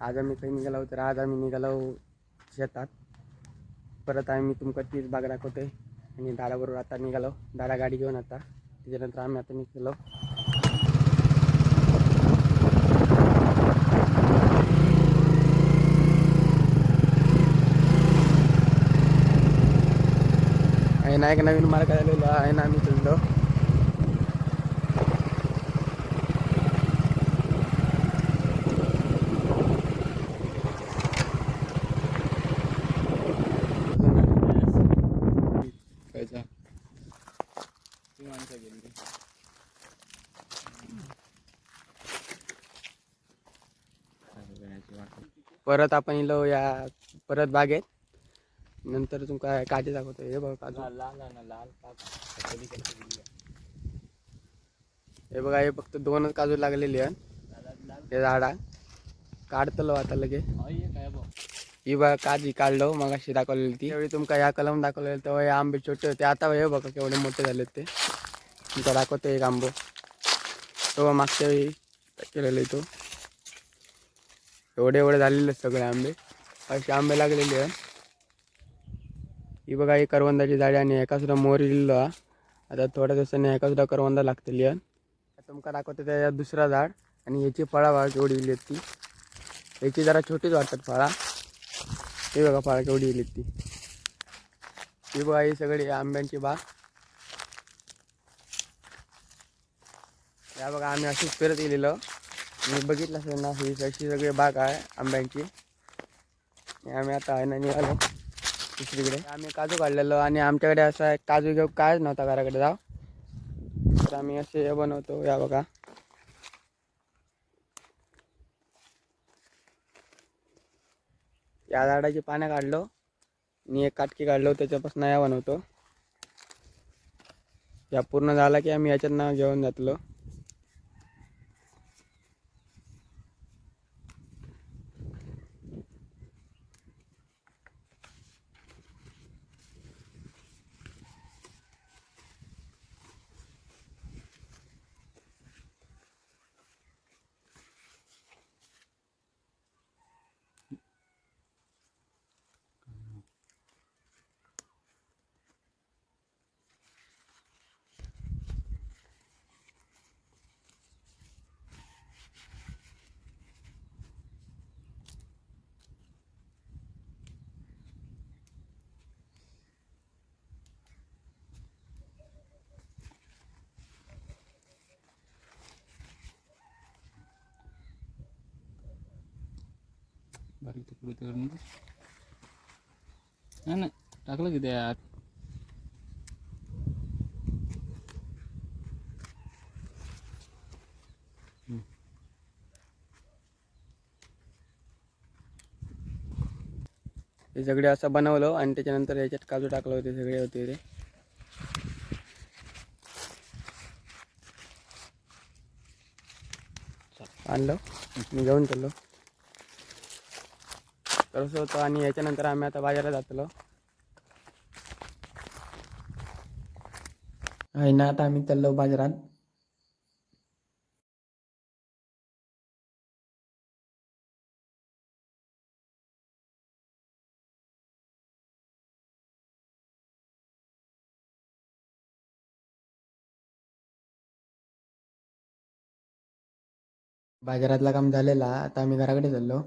आज आम्ही काही निघालो तर आज आम्ही निघालो शेतात. परत आम्ही तुमका तीच बाग दाखवतोय आणि दादाबरोबर आता निघालो. दादा गाडी घेऊन आता त्याच्यानंतर आम्ही आता निघालो. आहे ना एक नवीन मार्ग आलेला आहे ना आम्ही चललो. परत आपण इलो या परत बागेत. नंतर तुमका काजू दाखवतो. हे बघा काजू हे बघा हे फक्त 2च काजू लागलेली आहे. हे झाडा काढतलो आता लगे. ही बघा काजी काढलो मग अशी दाखवलेली ती. त्यावेळी तुमका ह्या कलम दाखवलेलं तेव्हा हे आंबे छोटे होते. आता हे बघा केवढे मोठे झालेत ते. तुमका दाखवतो एक आंबो तो मागच्या वेळी केलेलं तो एवढे झालेले सगळे आंबे. असे आंबे लागलेले आहे. ही बघा ही करवंदाची झाडे आणि एका सुद्धा मोर इल्लो. आता थोड्या दिवसांनी एका सुद्धा करवंदा लागतली आहे. तुमका दाखवतो त्या दुसरा झाड आणि याची फळा बघा केवढी इली ती. याची जरा छोटीच वाटतात फळा. हे बघा फळा केवढी इली ती. ही बघा ही सगळी आंब्यांची बाग. या बघा आम्ही अशीच फिरत गेलेलो. मी बघितलं असेल ना ही अशी सगळी बाग आहे आंब्यांची. आम्ही आता आहे ना निघालो दुसरीकडे. आम्ही काजू काढलेलो आणि आमच्याकडे असा काजू घेऊ कायच नव्हता घराकडे जाऊ. तर आम्ही असे बनवतो. या बघा या झाडाची पानं काढलो आणि एक काटकी काढलो त्याच्यापासून या बनवतो. या पूर्ण झाला की आम्ही याच्यातनं घेऊन जातलो. बारीक तुकडे करून ना टाकलं की त्यात. हे सगळे असं बनवलं आणि त्याच्यानंतर याच्यात काजू टाकलं होते सगळे होते ते. आणलं मी घेऊन चाललो. तर असं होतं आणि याच्यानंतर आम्ही आता बाजारात जातलो. आहे ना आता आम्ही चाललो बाजारात. बाजारातला काम झालेला आता आम्ही घराकडे चाललो.